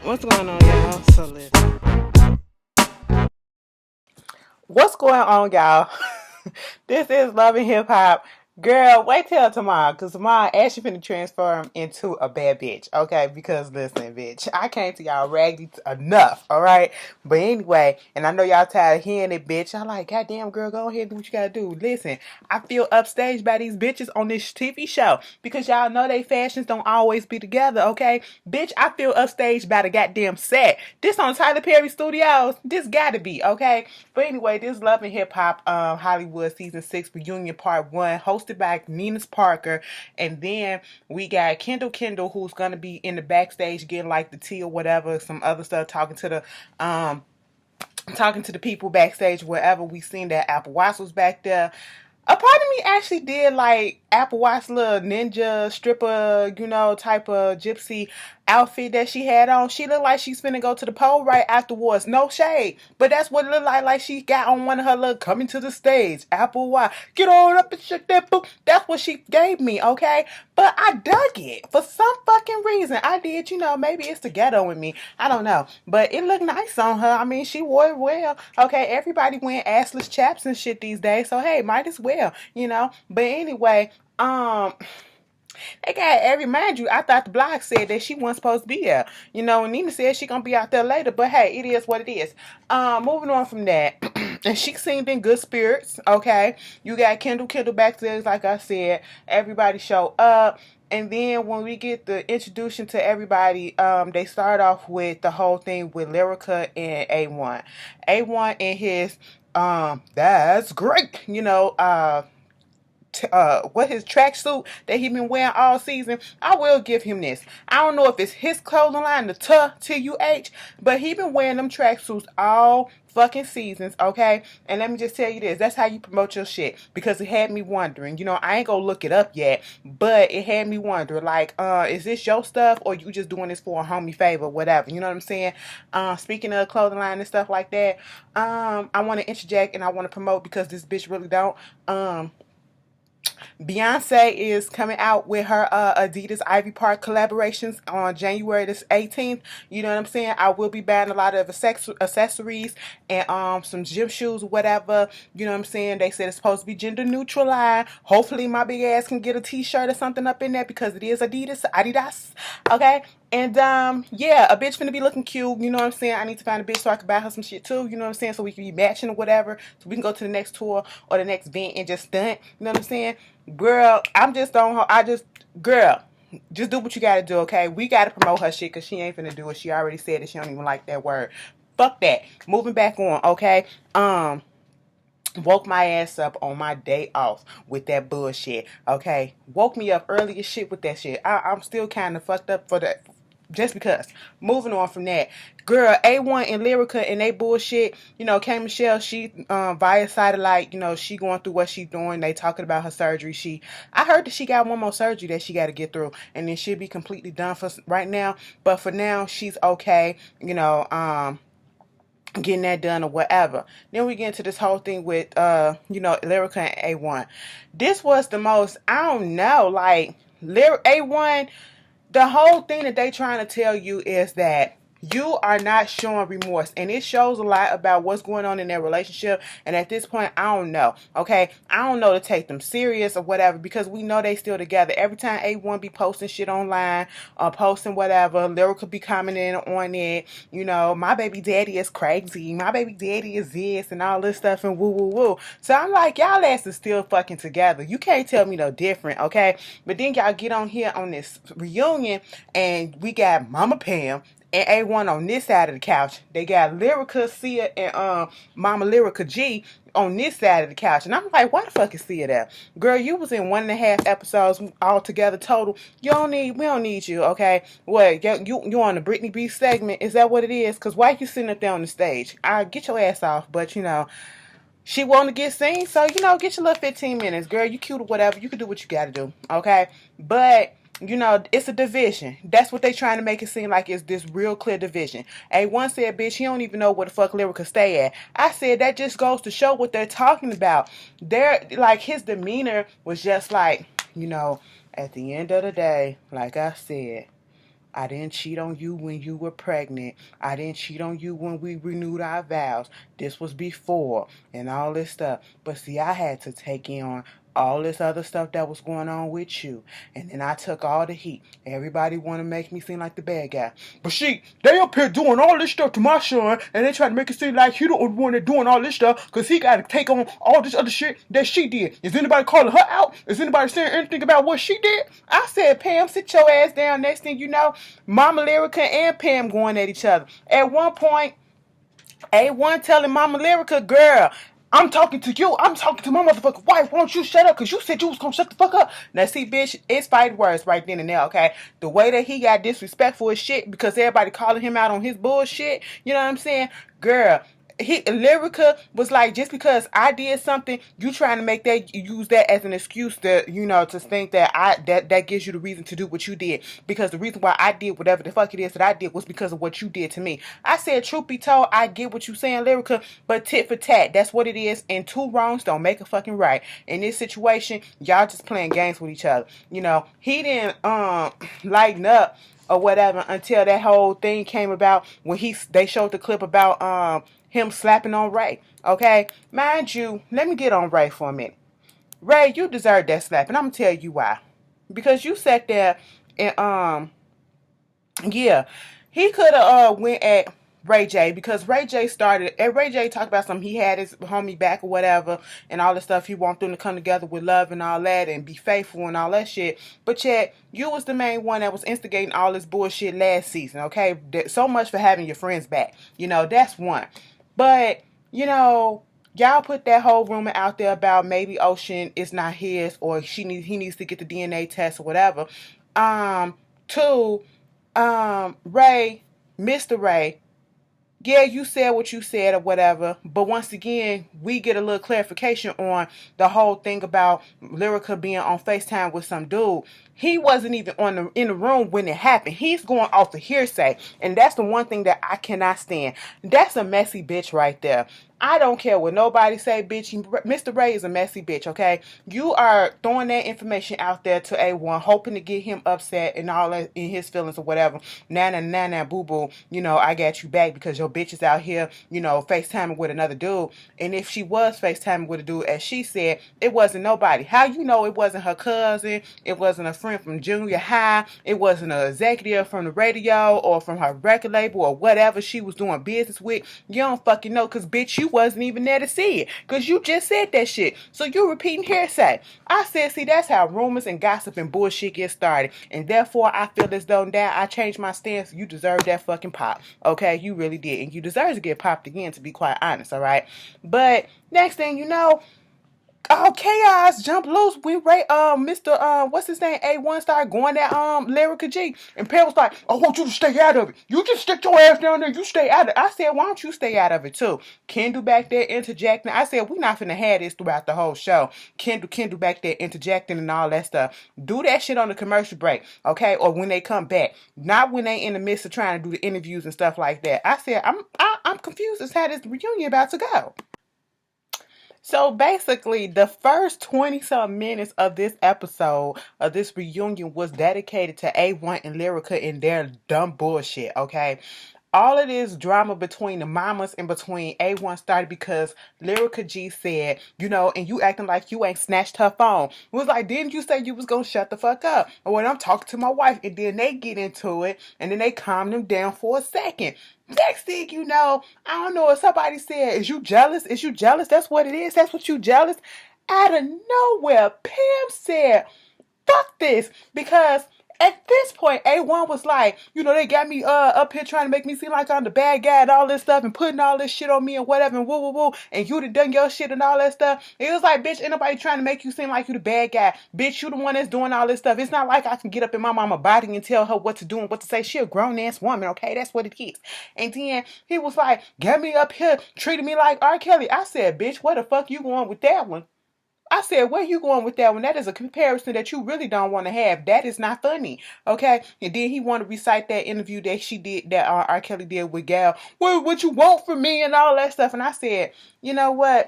What's going on, y'all? So listen. What's going on, y'all? This is Love and Hip Hop. Girl, wait till tomorrow, because tomorrow Ashley finna transform into a bad bitch, okay? Because listen, bitch, I came to y'all raggedy enough, alright? But anyway, and I know y'all tired of hearing it, bitch. I'm like, goddamn, girl, go ahead and do what you gotta do. Listen, I feel upstaged by these bitches on this TV show, because y'all know they fashions don't always be together, okay? Bitch, I feel upstaged by the goddamn set. This on Tyler Perry Studios. This gotta be, okay? But anyway, this Love and Hip Hop Hollywood Season 6 Reunion Part 1, hosted by Nina Parker. And then we got Kendall, who's going to be in the backstage getting like the tea or whatever, some other stuff, talking to the people backstage, wherever. We seen that Apple Watch was back there. A part of me actually did like Apple Watch little ninja stripper, type of gypsy outfit that she had on. She looked like she's finna go to the pole right afterwards. No shade. But that's what it looked like she got on one of her little coming to the stage. Apple Watch. Get on up and shake that book. That's what she gave me, okay? But I dug it. For some fucking reason. I did, maybe it's the ghetto in me. I don't know. But it looked nice on her. I mean, she wore it well. Okay, everybody wearing assless chaps and shit these days. So hey, might as well. But anyway, they got every mind you. I thought the blog said that she wasn't supposed to be there. And Nina said she gonna be out there later. But hey, it is what it is. Moving on from that, and she seemed in good spirits. Okay, you got Kendall backstage, like I said. Everybody show up. And then when we get the introduction to everybody, they start off with the whole thing with Lyrica and A1. A1 and his that's great, what his tracksuit that he been wearing all season. I will give him this. I don't know if it's his clothing line, the TUH, but he been wearing them tracksuits all fucking seasons, okay? And let me just tell you this, that's how you promote your shit, because it had me wondering. I ain't gonna look it up yet, but it had me wondering, like, is this your stuff, or you just doing this for a homie favor, whatever, you know what I'm saying? Speaking of clothing line and stuff like that, I want to interject and I want to promote, because this bitch really don't. Beyonce is coming out with her Adidas Ivy Park collaborations on January the 18th. You know what I'm saying? I will be buying a lot of accessories and some gym shoes, whatever. You know what I'm saying? They said it's supposed to be gender neutral line. Hopefully my big ass can get a t-shirt or something up in there, because it is Adidas. Okay? And yeah, a bitch finna be looking cute, you know what I'm saying? I need to find a bitch so I can buy her some shit too, you know what I'm saying? So we can be matching or whatever. So we can go to the next tour or the next event and just stunt, you know what I'm saying? Girl, I'm just on her. Girl, just do what you gotta do, okay? We gotta promote her shit, because she ain't finna do it. She already said that she don't even like that word. Fuck that. Moving back on, okay? Woke my ass up on my day off with that bullshit, okay? Woke me up early as shit with that shit. I'm still kind of fucked up for that, just because. Moving on from that, girl, A1 and Lyrica and they bullshit. K Michelle, she via satellite. She going through what she doing. They talking about her surgery. I heard that she got one more surgery that she got to get through, and then she'll be completely done for right now. But for now, she's okay. Getting that done or whatever. Then we get into this whole thing with Lyrica and A1. This was the most, I don't know, like A1, the whole thing that they trying to tell you is that you are not showing remorse, and it shows a lot about what's going on in their relationship. And at this point, I don't know, okay? I don't know to take them serious or whatever, because we know they still together. Every time A1 be posting shit online or posting whatever, Lyrica be commenting on it, my baby daddy is crazy, my baby daddy is this and all this stuff and woo woo woo. So I'm like, y'all asses still fucking together. You can't tell me no different, okay? But then y'all get on here on this reunion, and we got Mama Pam and A1 on this side of the couch. They got Lyrica, Sia, and Mama Lyrica G on this side of the couch. And I'm like, why the fuck is Sia there? Girl, you was in 1.5 episodes all together total. We don't need you, okay? What, you on the Britney B segment? Is that what it is? Because why you sitting up there on the stage? I get your ass off, but she want to get seen, so get your little 15 minutes. Girl, you cute or whatever. You can do what you got to do, okay? But it's a division. That's what they trying to make it seem like, it's this real clear division. A1 said, bitch, he don't even know where the fuck Lyrica stay at. I said, that just goes to show what they're talking about. They're like, his demeanor was just like, at the end of the day, like I said, I didn't cheat on you when you were pregnant. I didn't cheat on you when we renewed our vows. This was before and all this stuff. But see, I had to take in all this other stuff that was going on with you. And then I took all the heat. Everybody want to make me seem like the bad guy. But she, they up here doing all this stuff to my son, and they trying to make it seem like he the one that doing all this stuff, because he got to take on all this other shit that she did. Is anybody calling her out? Is anybody saying anything about what she did? I said, Pam, sit your ass down. Next thing you know, Mama Lyrica and Pam going at each other. At one point, A1 telling Mama Lyrica, girl, I'm talking to you. I'm talking to my motherfucking wife. Why don't you shut up? Because you said you was going to shut the fuck up. Now, see, bitch, it's fighting words right then and there, okay? The way that he got disrespectful as shit because everybody calling him out on his bullshit, you know what I'm saying? Girl, Lyrica was like, just because I did something, you trying to make that, use that as an excuse to, you know, to think that that gives you the reason to do what you did, because the reason why I did whatever the fuck it is that I did was because of what you did to me. I said, truth be told, I get what you saying, Lyrica, but tit for tat, that's what it is, and two wrongs don't make a fucking right. In this situation, y'all just playing games with each other. You know, he didn't lighten up or whatever until that whole thing came about when they showed the clip about him slapping on Ray. Okay, mind you, let me get on Ray for a minute. Ray, you deserve that slap, and I'm gonna tell you why. Because you sat there and yeah, he could have went at Ray J, because Ray J started, and Ray J talked about something, he had his homie back or whatever, and all the stuff, he want them to come together with love and all that, and be faithful and all that shit. But yet, you was the main one that was instigating all this bullshit last season, okay? So much for having your friends back. You know, that's one. But, you know, y'all put that whole rumor out there about maybe Ocean is not his, or he needs to get the DNA test or whatever. Two, Ray, Mr. Ray, yeah, you said what you said or whatever, but once again, we get a little clarification on the whole thing about Lyrica being on FaceTime with some dude. He wasn't even in the room when it happened. He's going off the hearsay, and that's the one thing that I cannot stand. That's a messy bitch right there. I don't care what nobody say, bitch. Mr. Ray is a messy bitch, okay? You are throwing that information out there to A1, hoping to get him upset and all that in his feelings or whatever. Nah, boo boo. You know, I got you back because your bitch is out here, you know, FaceTiming with another dude. And if she was FaceTiming with a dude, as she said, it wasn't nobody. How you know it wasn't her cousin? It wasn't a friend from junior high. It wasn't an executive from the radio or from her record label or whatever she was doing business with. You don't fucking know, because bitch, you wasn't even there to see it, because you just said that shit. So you're repeating hearsay. I said, see, that's how rumors and gossip and bullshit get started, and therefore I feel as though now I changed my stance. You deserve that fucking pop, okay? You really did, and you deserve to get popped again, to be quite honest, all right? But next thing you know, chaos jump loose when Ray, Mr. What's his name, A1 started going at Lyrica G, and Pam was like, I want you to stay out of it. You just stick your ass down there. You stay out of it. I said, why don't you stay out of it too? Kendall back there interjecting. I said, we're not finna have this throughout the whole show. Kendall back there interjecting and all that stuff. Do that shit on the commercial break, okay? Or when they come back, not when they in the midst of trying to do the interviews and stuff like that. I said, I'm confused as how this reunion about to go. So basically, the first 20-some minutes of this episode of this reunion was dedicated to A1 and Lyrica and their dumb bullshit, okay? All of this drama between the mamas and between A1 started because Lyrica G said, you know, and you acting like you ain't snatched her phone. It was like, didn't you say you was going to shut the fuck up? Or when I'm talking to my wife, and then they get into it, and then they calm them down for a second. Next thing you know, I don't know if somebody said, is you jealous? Is you jealous? That's what it is. That's what you jealous. Out of nowhere, Pam said, fuck this, because at this point, A1 was like, you know, they got me up here trying to make me seem like I'm the bad guy and all this stuff and putting all this shit on me and whatever and woo, and you done your shit and all that stuff. It was like, bitch, ain't nobody trying to make you seem like you the bad guy. Bitch, you the one that's doing all this stuff. It's not like I can get up in my mama body and tell her what to do and what to say. She a grown-ass woman, okay? That's what it is. And then he was like, get me up here, treating me like R. Kelly. I said, bitch, where the fuck you going with that one? I said, where you going with that one? That is a comparison that you really don't want to have. That is not funny, okay? And then he wanted to recite that interview that she did, that R. Kelly did with Gal. What you want from me and all that stuff. And I said, you know what?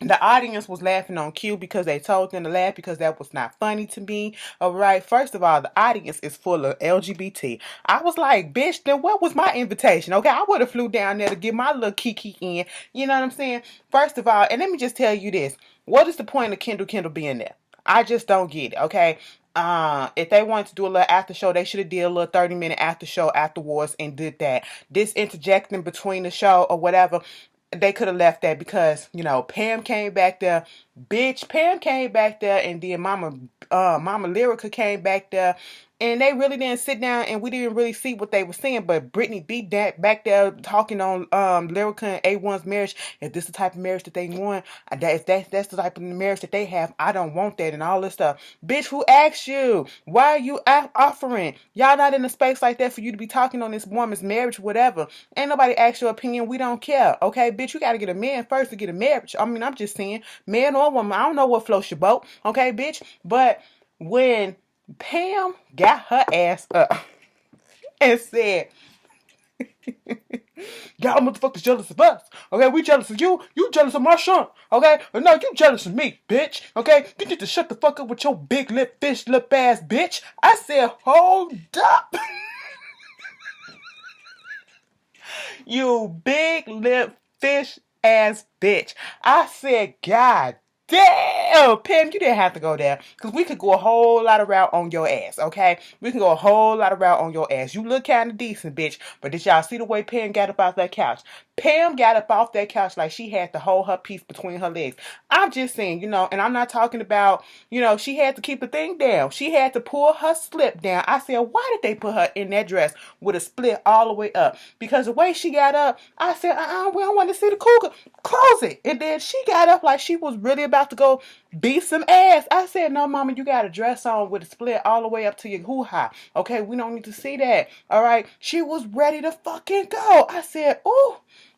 The audience was laughing on cue because they told them to laugh because that was not funny to me. All right. First of all, the audience is full of LGBT. I was like, bitch, then what was my invitation? Okay. I would have flew down there to get my little kiki in. You know what I'm saying? First of all, and let me just tell you this. What is the point of Kendall being there? I just don't get it. Okay. If they wanted to do a little after show, they should have did a little 30-minute after show afterwards and did that. This interjecting between the show or whatever, they could have left that because, you know, Pam came back there. Bitch, Pam came back there, and then Mama Lyrica came back there. And they really didn't sit down, and we didn't really see what they were saying. But Brittany beat that back there talking on Lyrica and A1's marriage. If this is the type of marriage that they want, that's the type of marriage that they have, I don't want that and all this stuff. Bitch, who asked you? Why are you offering? Y'all not in a space like that for you to be talking on this woman's marriage, whatever. Ain't nobody asked your opinion. We don't care. Okay, bitch, you got to get a man first to get a marriage. I mean, I'm just saying, man or woman, I don't know what floats your boat. Okay, bitch. But when Pam got her ass up and said, y'all motherfuckers jealous of us. Okay, we jealous of you. You jealous of my son. Okay, but no, you jealous of me, bitch. Okay, you need to shut the fuck up with your big lip fish lip ass bitch. I said, hold up. You big lip fish ass bitch. I said, God damn, Pam, you didn't have to go there. Because we could go a whole lot of route on your ass, okay? We can go a whole lot of route on your ass. You look kind of decent, bitch. But did y'all see the way Pam got up off that couch? Pam got up off that couch like she had to hold her piece between her legs. I'm just saying, you know, and I'm not talking about, you know, she had to keep the thing down. She had to pull her slip down. I said, why did they put her in that dress with a split all the way up? Because the way she got up, I said, we don't want to see the cougar. Close it. And then she got up like she was really about to go beat some ass. I said, no, mama, you got a dress on with a split all the way up to your hoo-ha. Okay, we don't need to see that. All right. She was ready to fucking go. I said, ooh,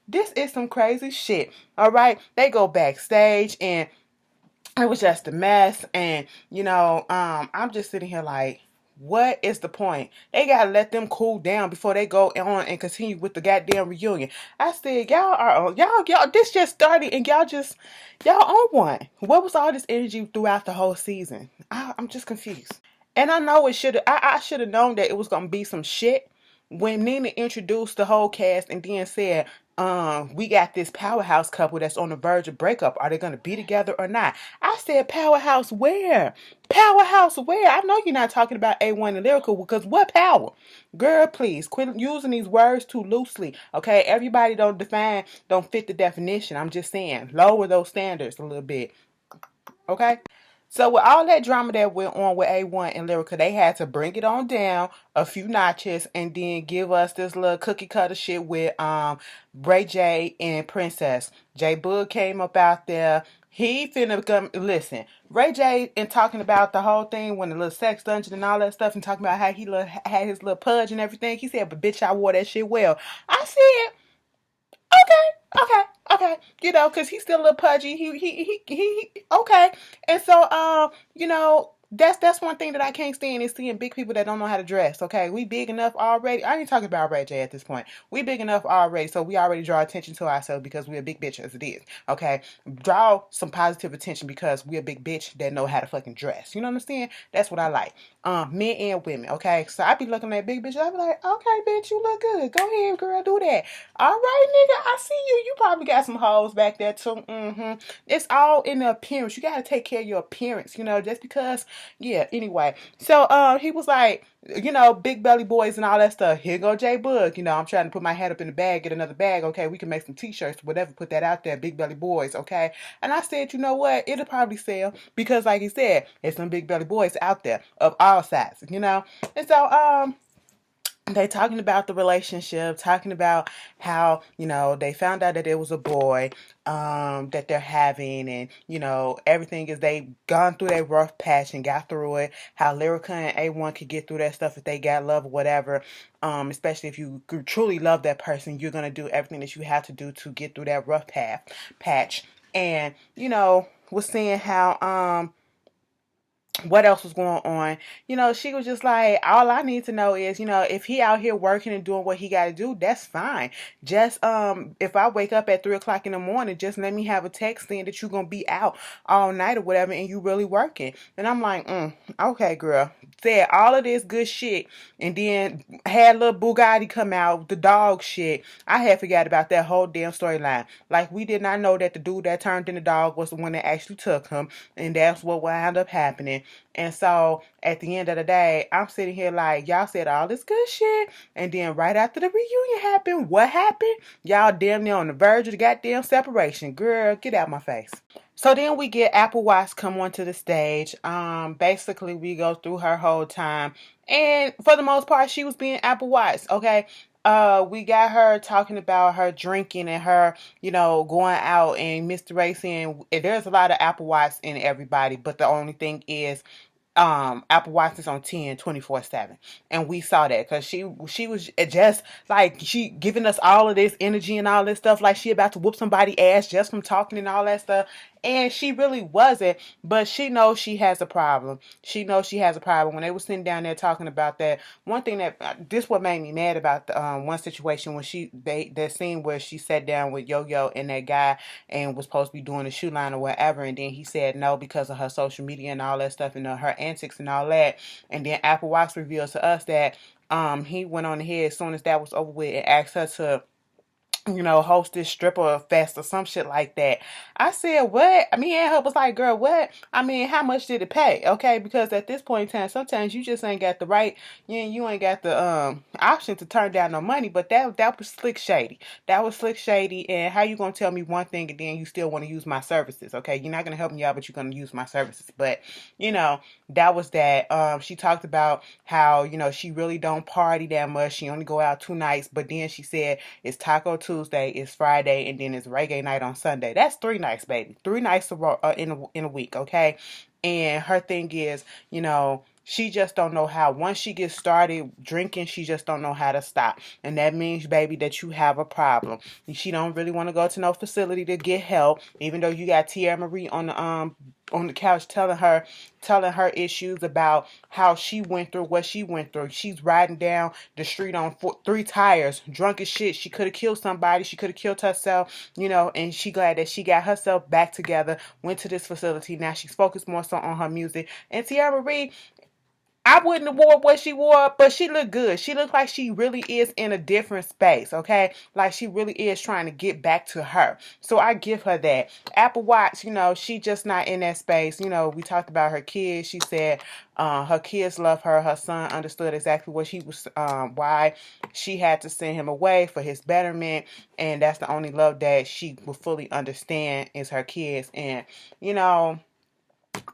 this is some crazy shit. All right. They go backstage and it was just a mess. And, you know, I'm just sitting here like, what is the point? They gotta let them cool down before they go on and continue with the goddamn reunion. I said, y'all, this just started and y'all on one. What was all this energy throughout the whole season? I'm just confused. And I know I should have known that it was gonna be some shit when Nina introduced the whole cast and then said, we got this powerhouse couple that's on the verge of breakup. Are they gonna be together or not? I said, powerhouse where? Powerhouse where? I know you're not talking about A1 and Lyrical because what power? Girl, please quit using these words too loosely. Okay, everybody don't fit the definition. I'm just saying, lower those standards a little bit. Okay. So with all that drama that went on with A1 and Lyrica, they had to bring it on down a few notches and then give us this little cookie cutter shit with Ray J and Princess. J Boog came up out there. He finna come listen. Ray J and talking about the whole thing when the little sex dungeon and all that stuff and talking about how he had his little pudge and everything. He said, but bitch, I wore that shit well. I said, okay. You know, cause he's still a little pudgy. He okay. And so, you know, that's one thing that I can't stand is seeing big people that don't know how to dress. Okay, we big enough already. I ain't talking about Ray J at this point. We big enough already, so we already draw attention to ourselves because we're a big bitch as it is. Okay, draw some positive attention because we're a big bitch that know how to fucking dress. You know what I'm saying? That's what I like. Men and women. Okay, so I be looking at big bitches. I be like, okay, bitch, you look good. Go ahead, girl, do that. All right, nigga, I see you. You probably got some hoes back there too. It's all in the appearance. You gotta take care of your appearance. You know, just because. Yeah, anyway. So he was like, you know, big belly boys and all that stuff. Here go J Boog. You know, I'm trying to put my head up in the bag, get another bag. Okay, we can make some t-shirts, whatever, put that out there. Big belly boys, okay? And I said, you know what? It'll probably sell because like he said, there's some big belly boys out there of all sizes, you know? And so they talking about the relationship, talking about how, you know, they found out that it was a boy that they're having, and, you know, everything is they gone through that rough patch and got through it, how Lyrica and A1 could get through that stuff if they got love or whatever, especially if you truly love that person, you're going to do everything that you have to do to get through that rough patch, and, you know, was saying how, what else was going on. She was just like, all I need to know is, if he out here working and doing what he got to do, that's fine. Just if I wake up at 3 o'clock in the morning, just let me have a text saying that you're gonna be out all night or whatever, and you really working. And I'm like, okay, girl. Said all of this good shit, and then had little Bugatti come out, the dog shit. I had forgot about that whole damn storyline. Like, we did not know that the dude that turned in the dog was the one that actually took him, and that's what wound up happening. And so at the end of the day, I'm sitting here like, y'all said all this good shit, and then right after the reunion happened, what happened? Y'all damn near on the verge of the goddamn separation. Girl, get out my face. So then we get Apple Watts come onto the stage. Basically we go through her whole time, and for the most part, she was being Apple Watts. Okay. We got her talking about her drinking and her, going out, and Mr. Ray saying there's a lot of Apple Watts in everybody, but the only thing is Apple Watch is on 10 24/7, and we saw that because she was just like, she giving us all of this energy and all this stuff, like she about to whoop somebody ass just from talking and all that stuff, and she really wasn't. But she knows she has a problem. She knows she has a problem. When they were sitting down there talking about that, one thing that this what made me mad about the one situation when that scene where she sat down with Yo-Yo and that guy and was supposed to be doing the shoe line or whatever, and then he said no because of her social media and all that stuff, and her antics and all that. And then Apple Watts revealed to us that he went on ahead as soon as that was over with and asked her to host this stripper fest or some shit like that. I said, what? I mean, and her was like, girl, what? I mean, how much did it pay? Okay, because at this point in time, sometimes you just ain't got the right, you ain't got the option to turn down no money. But that was slick shady. That was slick shady. And how you gonna tell me one thing and then you still want to use my services? Okay, you're not gonna help me out, but you're gonna use my services. But that was that. She talked about how she really don't party that much. She only go out 2 nights, but then she said it's Taco Tuesday, it's Friday, and then it's reggae night on Sunday. That's 3 nights, baby. 3 nights in a week, okay? And her thing is, she just don't know how. Once she gets started drinking, she just don't know how to stop. And that means, baby, that you have a problem. She don't really want to go to no facility to get help, even though you got Tierra Marie on the couch telling her issues about how she went through what she went through. She's riding down the street on 3 tires, drunk as shit. She could have killed somebody. She could have killed herself, and she glad that she got herself back together, went to this facility. Now she's focused more so on her music. And Tierra Marie, I wouldn't have wore what she wore, but she looked good. She looked like she really is in a different space, okay? Like she really is trying to get back to her. So I give her that. Apple Watch, she just not in that space. We talked about her kids. She said her kids love her. Her son understood exactly what she was, why she had to send him away for his betterment. And that's the only love that she will fully understand is her kids. And,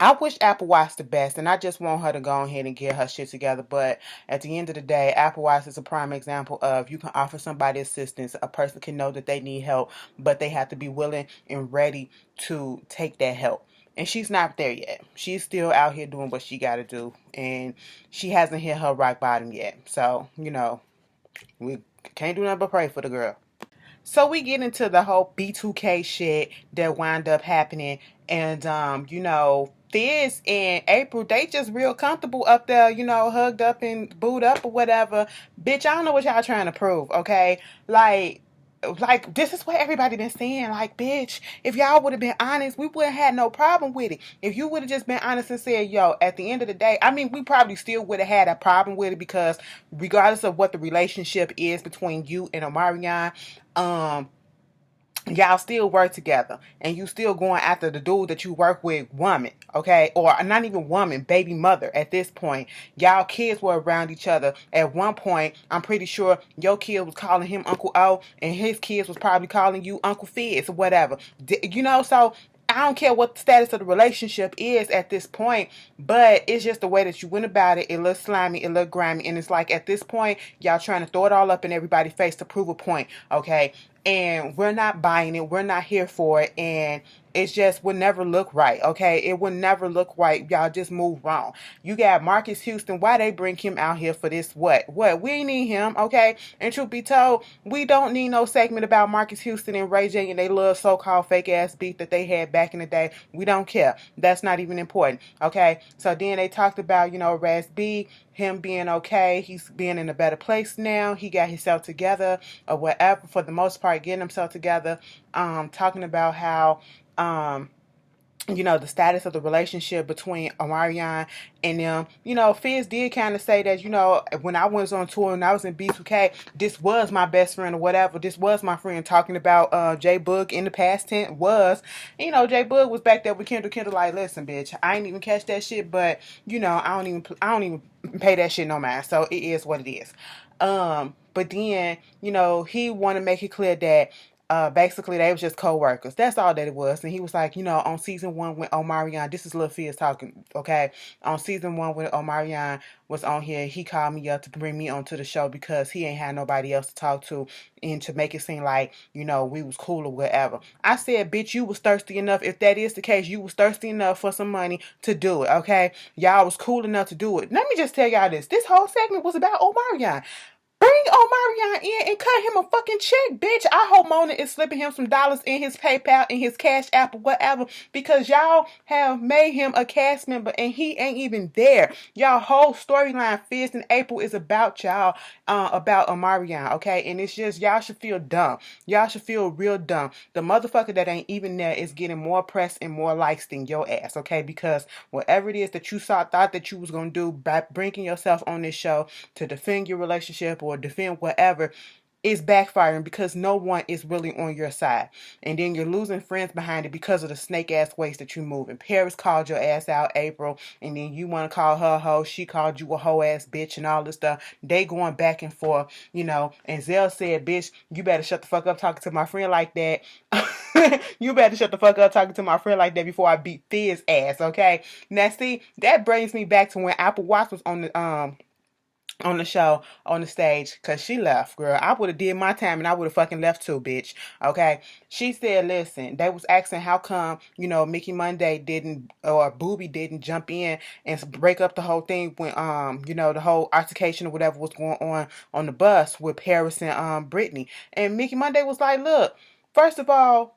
I wish Apple Watts the best, and I just want her to go ahead and get her shit together. But at the end of the day, Apple Watts is a prime example of you can offer somebody assistance. A person can know that they need help, but they have to be willing and ready to take that help. And she's not there yet. She's still out here doing what she got to do, and she hasn't hit her rock bottom yet. So, we can't do nothing but pray for the girl. So we get into the whole B2K shit that wound up happening. And, Fizz and April, they just real comfortable up there, hugged up and booed up or whatever. Bitch, I don't know what y'all trying to prove, okay? Like this is what everybody been saying. Like, bitch, if y'all would have been honest, we wouldn't have had no problem with it. If you would have just been honest and said, yo, at the end of the day, I mean, we probably still would have had a problem with it because regardless of what the relationship is between you and Omarion, y'all still work together and you still going after the dude that you work with, woman, okay? Or not even woman, baby mother at this point. Y'all kids were around each other. At one point, I'm pretty sure your kid was calling him Uncle O and his kids was probably calling you Uncle Fizz or whatever. So I don't care what the status of the relationship is at this point, but it's just the way that you went about it. It looks slimy, it looked grimy, and it's like at this point, y'all trying to throw it all up in everybody's face to prove a point, okay? and we're not buying it. We're not here for it, and it just would never look right. Okay, it would never look right. Y'all just move wrong. You got Marcus Houston. Why they bring him out here for this? What we need him. Okay, and truth be told, we don't need no segment about Marcus Houston and Ray J and they little so-called fake ass beef that they had back in the day. We don't care. That's not even important. Okay, so then they talked about, Raz B, him being okay. He's being in a better place now. He got himself together or whatever, for the most part, getting himself together. Talking about how the status of the relationship between Omarion and them. Fizz did kind of say that, when I was on tour and I was in B2K, this was my best friend or whatever. This was my friend, talking about J Boog in the past tense was. J Boog was back there with Kendall. Kendall like, listen, bitch, I ain't even catch that shit, but I don't even pay that shit no mind. So it is what it is. But then, he want to make it clear that basically they was just co-workers. That's all that it was. And he was like, on season 1 when Omarion, this is Lil Fizz talking, okay? On season 1 when Omarion was on here, he called me up to bring me onto the show because he ain't had nobody else to talk to and to make it seem like, we was cool or whatever. I said, bitch, you was thirsty enough. If that is the case, you was thirsty enough for some money to do it, okay? Y'all was cool enough to do it. Let me just tell y'all this. This whole segment was about Omarion. Bring Omarion in and cut him a fucking check, bitch. I hope Mona is slipping him some dollars in his PayPal, in his Cash App, or whatever, because y'all have made him a cast member and he ain't even there. Y'all whole storyline, Fizz and April, is about y'all, about Omarion, okay? And it's just, y'all should feel dumb. Y'all should feel real dumb. The motherfucker that ain't even there is getting more press and more likes than your ass, okay? Because whatever it is that you thought that you was gonna do by bringing yourself on this show to defend your relationship or defend whatever, is backfiring because no one is really on your side. And then you're losing friends behind it because of the snake ass ways that you move. And Paris called your ass out, April, and then you want to call her a hoe. She called you a hoe ass bitch and all this stuff. They going back and forth, and Zell said, bitch, you better shut the fuck up talking to my friend like that. You better shut the fuck up talking to my friend like that before I beat Fizz ass, okay? Now see, that brings me back to when Apple Watts was on the show, on the stage, because she left, girl. I would have did my time and I would have fucking left too, bitch. Okay? She said, listen, they was asking how come, Mickey Monday didn't, or Booby didn't jump in and break up the whole thing when, the whole altercation or whatever was going on the bus with Paris and Brittany. And Mickey Monday was like, look, first of all,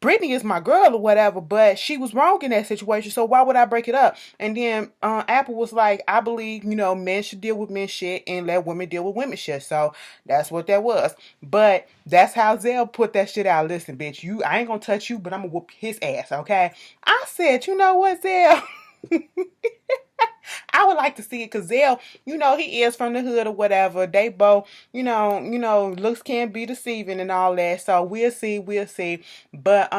Brittany is my girl or whatever, but she was wrong in that situation, so why would I break it up? And then Apple was like, I believe, men should deal with men shit and let women deal with women shit. So that's what that was. But that's how Zell put that shit out. Listen, bitch, I ain't gonna touch you, but I'm gonna whoop his ass, okay? I said, you know what, Zell? I would like to see it because Zell, he is from the hood or whatever. They both, looks can be deceiving and all that. So we'll see. But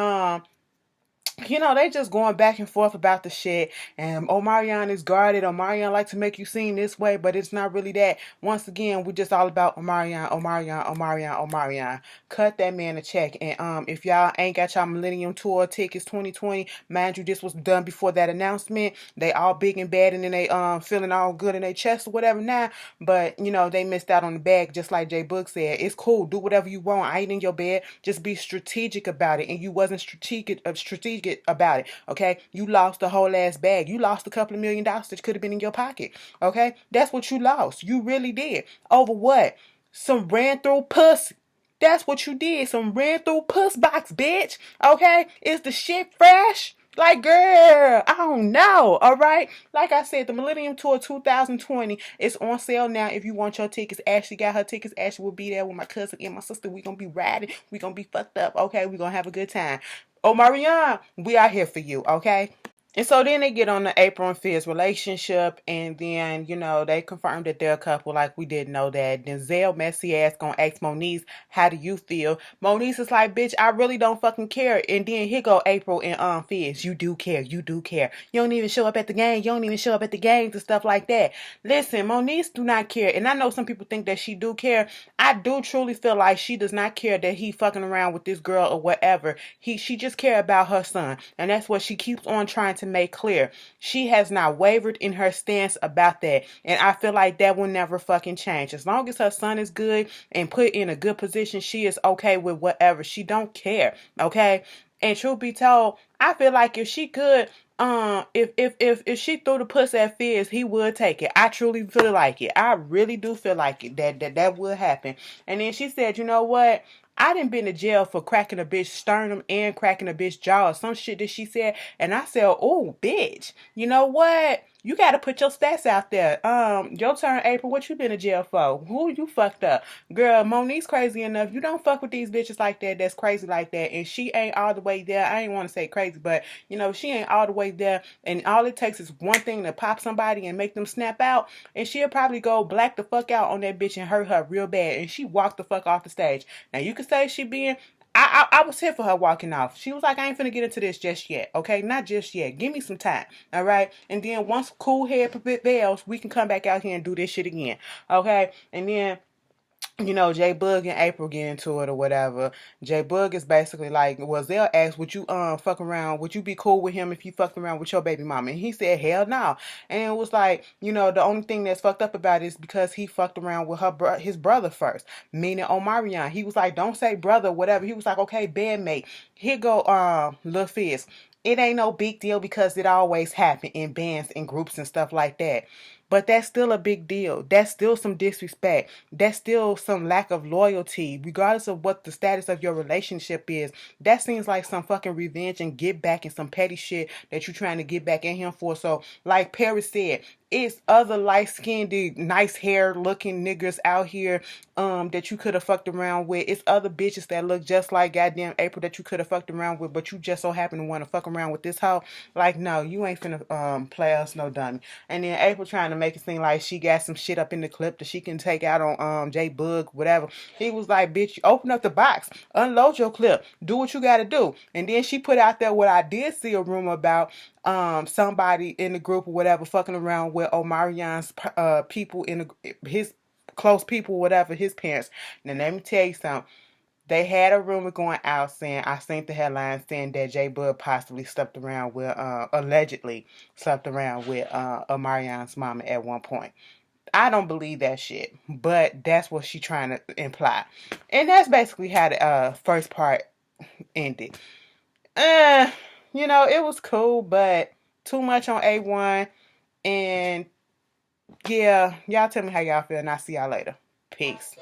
they just going back and forth about the shit. And Omarion is guarded. Omarion like to make you seem this way, but it's not really that. Once again, we're just all about Omarion. Cut that man a check. And if y'all ain't got y'all Millennium Tour tickets 2020, mind you, this was done before that announcement. They all big and bad and then they feeling all good in their chest or whatever now. But they missed out on the bag, just like J Boog said. It's cool. Do whatever you want. I ain't in your bed. Just be strategic about it. And you wasn't strategic about it, okay? You lost the whole ass bag. You lost a couple of $1 million that could have been in your pocket, okay? That's what you lost. You really did. Over what? Some ran through pussy. That's what you did. Some ran through puss box, bitch, okay? Is the shit fresh? Like, girl, I don't know, all right? Like I said, the Millennium Tour 2020 is on sale now if you want your tickets. Ashley got her tickets. Ashley will be there with my cousin and my sister. We gonna be riding. We gonna be fucked up, okay? We gonna have a good time. Omarion, we are here for you, okay? And so then they get on the April and Fizz relationship, and then, they confirmed that they're a couple, like we didn't know that. Then Zell messy ass gonna ask Moniece, how do you feel? Moniece is like, bitch, I really don't fucking care. And then here go April and Fizz, you do care. You don't even show up at the game. You don't even show up at the games and stuff like that. Listen, Moniece do not care. And I know some people think that she do care. I do truly feel like she does not care that he fucking around with this girl or whatever. She just care about her son. And that's what she keeps on trying to to make clear. She has not wavered in her stance about that. And I feel like that will never fucking change. As long as her son is good and put in a good position, she is okay with whatever. She don't care. Okay? And truth be told, I feel like if she could, if she threw the pussy at Fizz, he would take it. I truly feel like it. I really do feel like it. That would happen. And then she said, you know what? I done been to jail for cracking a bitch sternum and cracking a bitch jaw or some shit that she said. And I said, oh, bitch, you know what? You got to put your stats out there. Your turn, April. What you been to jail for? Who you fucked up? Girl, Monique's crazy enough. You don't fuck with these bitches like that. That's crazy like that. And she ain't all the way there. I ain't want to say crazy, but, you know, she ain't all the way there. And all it takes is one thing to pop somebody and make them snap out. And she'll probably go black the fuck out on that bitch and hurt her real bad. And she walked the fuck off the stage. Now, you could say she being... I was here for her walking off. She was like, I ain't finna get into this just yet. Okay, not just yet. Give me some time. All right. And then once cool head prevails, we can come back out here and do this shit again. Okay. And then, you know, J Bug and April get into it or whatever. J Bug is basically like, well, Zell asked, would you fuck around? Would you be cool with him if you fucked around with your baby mama? And he said, hell no. And it was like, you know, the only thing that's fucked up about it is because he fucked around with his brother first, meaning Omarion. He was like, don't say brother, whatever. He was like, okay, bandmate. Here go Lil Fizz. It ain't no big deal because it always happen in bands and groups and stuff like that. But that's still a big deal. That's still some disrespect. That's still some lack of loyalty, regardless of what the status of your relationship is. That seems like some fucking revenge and get back and some petty shit that you're trying to get back at him for. So, like Paris said, it's other light-skinned, nice hair looking niggas out here that you could have fucked around with. It's other bitches that look just like goddamn April that you could have fucked around with, but you just so happen to want to fuck around with this hoe. Like, no, you ain't finna play us no dummy. And then April trying to make it seem like she got some shit up in the clip that she can take out on J Bug, whatever. He was like, bitch, open up the box, unload your clip, do what you gotta do. And then she put out there what I did see a rumor about, somebody in the group or whatever fucking around with Omarion's people his close people, whatever, his parents. Now let me tell you something. They had a rumor going out saying, I seen the headline saying that J Bud possibly slept around with, allegedly slept around with Omarion's mama at one point. I don't believe that shit, but that's what she trying to imply. And that's basically how the first part ended. You know, it was cool, but too much on A1. And yeah, y'all tell me how y'all feel, and I'll see y'all later. Peace.